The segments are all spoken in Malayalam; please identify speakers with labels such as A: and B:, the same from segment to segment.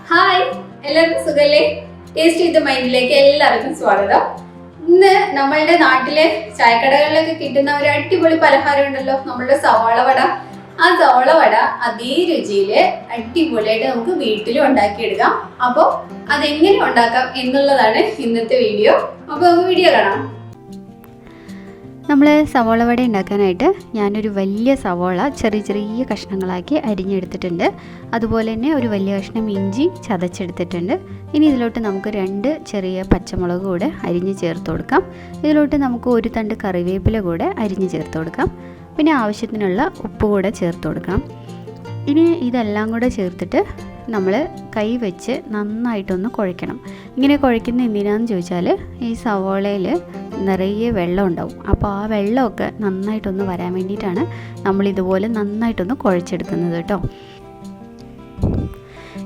A: ഹായ്, എല്ലാവർക്കും സുഖല്ലേ? ടേസ്റ്റ് ചെയ്ത മൈൻഡിലേക്ക് എല്ലാവർക്കും സ്വാഗതം. ഇന്ന് നമ്മളുടെ നാട്ടിലെ ചായക്കടകളിലൊക്കെ കിട്ടുന്ന ഒരു അടിപൊളി പലഹാരം ഉണ്ടല്ലോ, നമ്മളുടെ സവാള വട. ആ സവാള വട അതേ രുചിയില് അടിപൊളിയായിട്ട് നമുക്ക് വീട്ടിലും ഉണ്ടാക്കിയെടുക്കാം. അപ്പോൾ അതെങ്ങനെ ഉണ്ടാക്കാം എന്നുള്ളതാണ് ഇന്നത്തെ വീഡിയോ. അപ്പോൾ നമുക്ക് വീഡിയോ കാണാം.
B: നമ്മൾ സവാള വട ഉണ്ടാക്കാനായിട്ട് ഞാനൊരു വലിയ സവാള ചെറിയ ചെറിയ കഷ്ണങ്ങളാക്കി അരിഞ്ഞെടുത്തിട്ടുണ്ട്. അതുപോലെ തന്നെ ഒരു വലിയ കഷ്ണം ഇഞ്ചി ചതച്ചെടുത്തിട്ടുണ്ട്. ഇനി ഇതിലോട്ട് നമുക്ക് 2 ചെറിയ പച്ചമുളക് കൂടെ അരിഞ്ഞ് ചേർത്ത് കൊടുക്കാം. ഇതിലോട്ട് നമുക്ക് ഒരു തണ്ട് കറിവേപ്പില കൂടെ അരിഞ്ഞ് ചേർത്ത് കൊടുക്കാം. പിന്നെ ആവശ്യത്തിനുള്ള ഉപ്പ് കൂടെ ചേർത്ത് കൊടുക്കണം. ഇനി ഇതെല്ലാം കൂടെ ചേർത്തിട്ട് നമ്മൾ കൈ വെച്ച് നന്നായിട്ടൊന്ന് കുഴയ്ക്കണം. ഇങ്ങനെ കുഴയ്ക്കുന്ന എന്തിനാണെന്ന് ചോദിച്ചാൽ ഈ സവാളയിൽ നിറയെ വെള്ളം ഉണ്ടാവും. അപ്പോൾ ആ വെള്ളമൊക്കെ നന്നായിട്ടൊന്ന് വരാൻ വേണ്ടിയിട്ടാണ് നമ്മളിതുപോലെ നന്നായിട്ടൊന്ന് കുഴച്ചെടുക്കുന്നത് കേട്ടോ.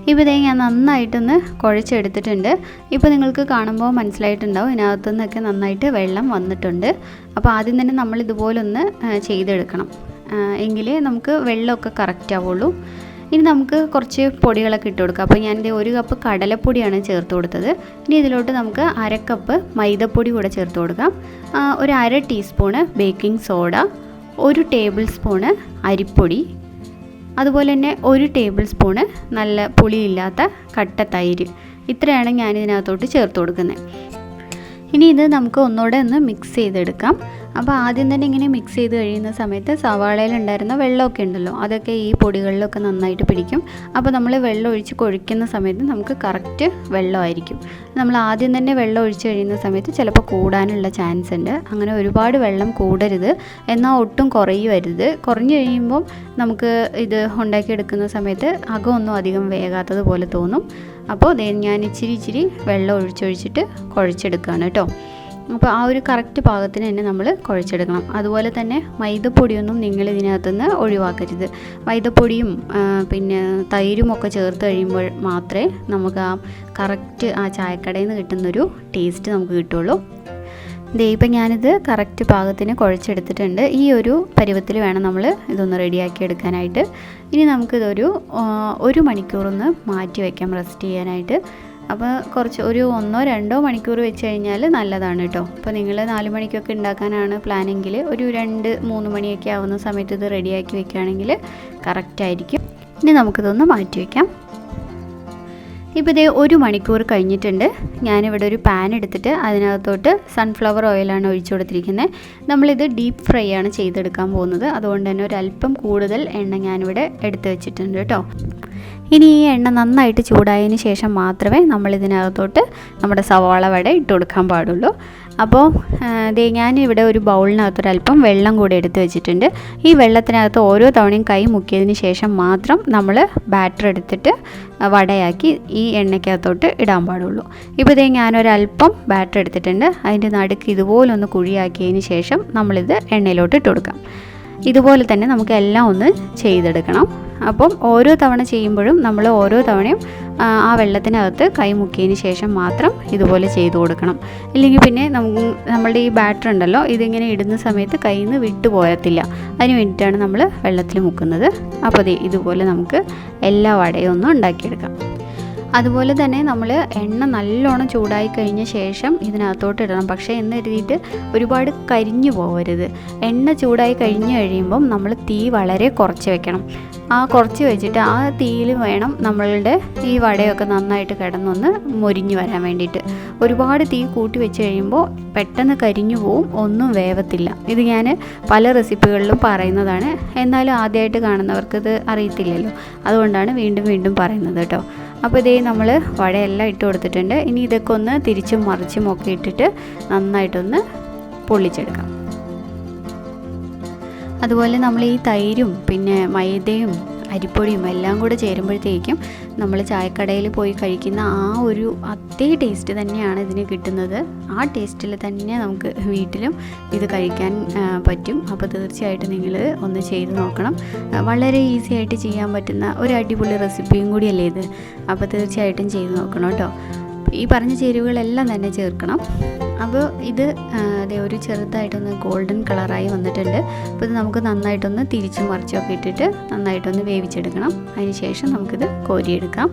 B: ഇപ്പോൾ ഇതേ ഞാൻ നന്നായിട്ടൊന്ന് കുഴച്ചെടുത്തിട്ടുണ്ട്. ഇപ്പോൾ നിങ്ങൾക്ക് കാണുമ്പോൾ മനസ്സിലായിട്ടുണ്ടാവും ഇതിനകത്തുനിന്നൊക്കെ നന്നായിട്ട് വെള്ളം വന്നിട്ടുണ്ട്. അപ്പോൾ ആദ്യം തന്നെ നമ്മളിതുപോലൊന്ന് ചെയ്തെടുക്കണം, എങ്കിലേ നമുക്ക് വെള്ളമൊക്കെ കറക്റ്റ് ആവുള്ളൂ. ഇനി നമുക്ക് കുറച്ച് പൊടികളൊക്കെ ഇട്ട് കൊടുക്കാം. അപ്പോൾ ഞാനിത് 1 കപ്പ് കടലപ്പൊടിയാണ് ചേർത്ത് കൊടുത്തത്. ഇനി ഇതിലോട്ട് നമുക്ക് 1/2 കപ്പ് മൈദപ്പൊടി കൂടെ ചേർത്ത് കൊടുക്കാം. ഒരു 1/2 teaspoon baking soda, 1 table spoon അരിപ്പൊടി, അതുപോലെ തന്നെ 1 ടേബിൾ സ്പൂണ് നല്ല പുളിയില്ലാത്ത കട്ട തൈര്. ഇത്രയാണ് ഞാനിതിനകത്തോട്ട് ചേർത്ത് കൊടുക്കുന്നത്. ഇനി ഇത് നമുക്ക് ഒന്നുകൂടെ ഒന്ന് മിക്സ് ചെയ്തെടുക്കാം. അപ്പോൾ ആദ്യം തന്നെ ഇങ്ങനെ മിക്സ് ചെയ്ത് കഴിയുന്ന സമയത്ത് സവാളയിലുണ്ടായിരുന്ന വെള്ളമൊക്കെ ഉണ്ടല്ലോ, അതൊക്കെ ഈ പൊടികളിലൊക്കെ നന്നായിട്ട് പിടിക്കും. അപ്പോൾ നമ്മൾ വെള്ളം ഒഴിച്ച് കൊഴിക്കുന്ന സമയത്ത് നമുക്ക് കറക്റ്റ് വെള്ളമായിരിക്കും. നമ്മൾ ആദ്യം തന്നെ വെള്ളം ഒഴിച്ച് കഴിയുന്ന സമയത്ത് ചിലപ്പോൾ കൂടാനുള്ള ചാൻസ് ഉണ്ട്. അങ്ങനെ ഒരുപാട് വെള്ളം കൂടരുത്, എന്നാൽ ഒട്ടും കുറയുമരുത്. കുറഞ്ഞു കഴിയുമ്പം നമുക്ക് ഇത് ഉണ്ടാക്കിയെടുക്കുന്ന സമയത്ത് അകമൊന്നും അധികം വേകാത്തതുപോലെ തോന്നും. അപ്പോൾ ഞാൻ ഇച്ചിരി വെള്ളം ഒഴിച്ചൊഴിച്ചിട്ട് കുഴച്ചെടുക്കുകയാണ് കേട്ടോ. അപ്പോൾ ആ ഒരു കറക്റ്റ് പാകത്തിന് തന്നെ നമ്മൾ കുഴച്ചെടുക്കണം. അതുപോലെ തന്നെ മൈദപ്പൊടിയൊന്നും നിങ്ങൾ ഇതിനകത്തുനിന്ന് ഒഴിവാക്കരുത്. മൈദപ്പൊടിയും പിന്നെ തൈരും ഒക്കെ ചേർത്ത് കഴിയുമ്പോൾ മാത്രമേ നമുക്ക് ആ കറക്റ്റ് ആ ചായക്കടയിൽ നിന്ന് കിട്ടുന്നൊരു ടേസ്റ്റ് നമുക്ക് കിട്ടുള്ളൂ. ഇപ്പം ഞാനിത് കറക്റ്റ് പാകത്തിന് കുഴച്ചെടുത്തിട്ടുണ്ട്. ഈ ഒരു പരുവത്തിൽ വേണം നമ്മൾ ഇതൊന്ന് റെഡിയാക്കി എടുക്കാനായിട്ട്. ഇനി നമുക്കിതൊരു 1 മണിക്കൂറൊന്ന് മാറ്റി വയ്ക്കാം റെസ്റ്റ് ചെയ്യാനായിട്ട്. അപ്പോൾ ഒരു 1-2 മണിക്കൂർ വെച്ച് കഴിഞ്ഞാൽ നല്ലതാണ് കേട്ടോ. അപ്പോൾ നിങ്ങൾ 4 മണിക്കൊക്കെ ഉണ്ടാക്കാനാണ് പ്ലാനെങ്കിൽ ഒരു 2-3 മണിയൊക്കെ ആവുന്ന സമയത്ത് ഇത് റെഡിയാക്കി വെക്കുകയാണെങ്കിൽ കറക്റ്റായിരിക്കും. ഇനി നമുക്കിതൊന്ന് മാറ്റി വയ്ക്കാം. ഇപ്പോൾ ഇതേ 1 മണിക്കൂർ കഴിഞ്ഞിട്ടുണ്ട്. ഞാനിവിടെ ഒരു പാൻ എടുത്തിട്ട് അതിനകത്തോട്ട് സൺഫ്ലവർ ഓയിലാണ് ഒഴിച്ചു കൊടുത്തിരിക്കുന്നത്. നമ്മളിത് ഡീപ്പ് ഫ്രൈ ആണ് ചെയ്തെടുക്കാൻ പോകുന്നത്. അതുകൊണ്ട് തന്നെ ഒരല്പം കൂടുതൽ എണ്ണ ഞാനിവിടെ എടുത്ത് വെച്ചിട്ടുണ്ട് കേട്ടോ. ഇനി ഈ എണ്ണ നന്നായിട്ട് ചൂടായതിന് ശേഷം മാത്രമേ നമ്മളിതിനകത്തോട്ട് നമ്മുടെ സവാള വട ഇട്ട് കൊടുക്കാൻ പാടുള്ളൂ. അപ്പോൾ ഞാനിവിടെ ഒരു ബൗളിനകത്തൊരല്പം വെള്ളം കൂടി എടുത്ത് വെച്ചിട്ടുണ്ട്. ഈ വെള്ളത്തിനകത്ത് ഓരോ തവണയും കൈ മുക്കിയതിന് ശേഷം മാത്രം നമ്മൾ ബാറ്റർ എടുത്തിട്ട് വടയാക്കി ഈ എണ്ണയ്ക്കകത്തോട്ട് ഇടാൻ പാടുള്ളൂ. ഇപ്പോൾ ഞാനൊരല്പം ബാറ്റർ എടുത്തിട്ടുണ്ട്. അതിൻ്റെ നടുക്ക് ഇതുപോലൊന്ന് കുഴിയാക്കിയതിന് ശേഷം നമ്മളിത് എണ്ണയിലോട്ട് ഇട്ട് കൊടുക്കാം. ഇതുപോലെ തന്നെ നമുക്ക് എല്ലാം ഒന്ന് ചെയ്തെടുക്കണം. അപ്പം ഓരോ തവണ ചെയ്യുമ്പോഴും നമ്മൾ ഓരോ തവണയും ആ വെള്ളത്തിനകത്ത് കൈ മുക്കിയതിന് ശേഷം മാത്രം ഇതുപോലെ ചെയ്ത് കൊടുക്കണം. ഇല്ലെങ്കിൽ പിന്നെ നമ്മളുടെ ഈ ബാറ്റർ ഉണ്ടല്ലോ, ഇതിങ്ങനെ ഇടുന്ന സമയത്ത് കയ്യിൽ നിന്ന് വിട്ടു പോരത്തില്ല. അതിന് വേണ്ടിയിട്ടാണ് നമ്മൾ വെള്ളത്തിൽ മുക്കുന്നത്. അപ്പോൾ ഇതുപോലെ നമുക്ക് എല്ലാ വടയും ഒന്ന് ഉണ്ടാക്കിയെടുക്കാം. അതുപോലെ തന്നെ നമ്മൾ എണ്ണ നല്ലോണം ചൂടായി കഴിഞ്ഞ ശേഷം ഇതിനകത്തോട്ട് ഇടണം. പക്ഷേ എന്ന് കരുതിയിട്ട് ഒരുപാട് കരിഞ്ഞു പോകരുത്. എണ്ണ ചൂടായി കഴിഞ്ഞ് കഴിയുമ്പം നമ്മൾ തീ വളരെ കുറച്ച് വെക്കണം. ആ കുറച്ച് വെച്ചിട്ട് ആ തീയിൽ വേണം നമ്മളുടെ ഈ വടയൊക്കെ നന്നായിട്ട് കിടന്നൊന്ന് മൊരിഞ്ഞ് വരാൻ വേണ്ടിയിട്ട്. ഒരുപാട് തീ കൂട്ടി വെച്ച് കഴിയുമ്പോൾ പെട്ടെന്ന് കരിഞ്ഞു പോവും, ഒന്നും വേവത്തില്ല. ഇത് ഞാൻ പല റെസിപ്പികളിലും പറയുന്നതാണ്. എന്നാലും ആദ്യമായിട്ട് കാണുന്നവർക്കിത് അറിയത്തില്ലല്ലോ, അതുകൊണ്ടാണ് വീണ്ടും പറയുന്നത് കേട്ടോ. അപ്പോൾ നമ്മൾ വടയെല്ലാം ഇട്ട് കൊടുത്തിട്ടുണ്ട്. ഇനി ഇതൊക്കെ ഒന്ന് തിരിച്ചും മറിച്ചും ഒക്കെ ഇട്ടിട്ട് നന്നായിട്ടൊന്ന് പൊള്ളിച്ചെടുക്കാം. അതുപോലെ നമ്മൾ ഈ തൈരും പിന്നെ മൈദയും അരിപ്പൊടിയും എല്ലാം കൂടെ ചേരുമ്പോഴത്തേക്കും നമ്മൾ ചായക്കടയിൽ പോയി കഴിക്കുന്ന ആ ഒരു അതേ ടേസ്റ്റ് തന്നെയാണ് ഇതിന് കിട്ടുന്നത്. ആ ടേസ്റ്റിൽ തന്നെ നമുക്ക് വീട്ടിലും ഇത് കഴിക്കാൻ പറ്റും. അപ്പോൾ തീർച്ചയായിട്ടും നിങ്ങൾ ഒന്ന് ചെയ്ത് നോക്കണം. വളരെ ഈസി ആയിട്ട് ചെയ്യാൻ പറ്റുന്ന ഒരു അടിപൊളി റെസിപ്പിയും കൂടിയല്ലേ ഇത്. അപ്പോൾ തീർച്ചയായിട്ടും ചെയ്ത് നോക്കണം കേട്ടോ. ഈ പറഞ്ഞ ചേരുവകളെല്ലാം തന്നെ ചേർക്കണം. അപ്പോൾ ഇത് ഒരു ചെറുതായിട്ടൊന്ന് ഗോൾഡൻ കളറായി വന്നിട്ടുണ്ട്. അപ്പോൾ ഇത് നമുക്ക് നന്നായിട്ടൊന്ന് തിരിച്ചും മറിച്ചൊക്കെ ഇട്ടിട്ട് നന്നായിട്ടൊന്ന് വേവിച്ചെടുക്കണം. അതിന് ശേഷം നമുക്കിത് കോരിയെടുക്കാം.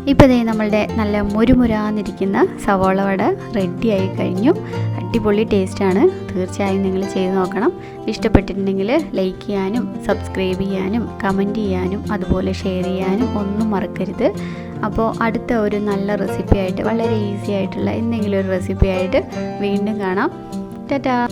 B: ഇപ്പോൾ ദേ നമ്മളുടെ നല്ല മുരുമുരാന്നിരിക്കുന്ന സവാള വട റെഡിയായി കഴിഞ്ഞു. അടിപൊളി ടേസ്റ്റാണ്. തീർച്ചയായും നിങ്ങൾ ചെയ്ത് നോക്കണം. ഇഷ്ടപ്പെട്ടിട്ടുണ്ടെങ്കിൽ ലൈക്ക് ചെയ്യാനും സബ്സ്ക്രൈബ് ചെയ്യാനും കമൻറ്റ് ചെയ്യാനും അതുപോലെ ഷെയർ ചെയ്യാനും ഒന്നും മറക്കരുത്. അപ്പോൾ അടുത്ത ഒരു നല്ല റെസിപ്പി ആയിട്ട്, വളരെ ഈസി ആയിട്ടുള്ള എന്തെങ്കിലും ഒരു റെസിപ്പി ആയിട്ട് വീണ്ടും കാണാം. ടാറ്റാ.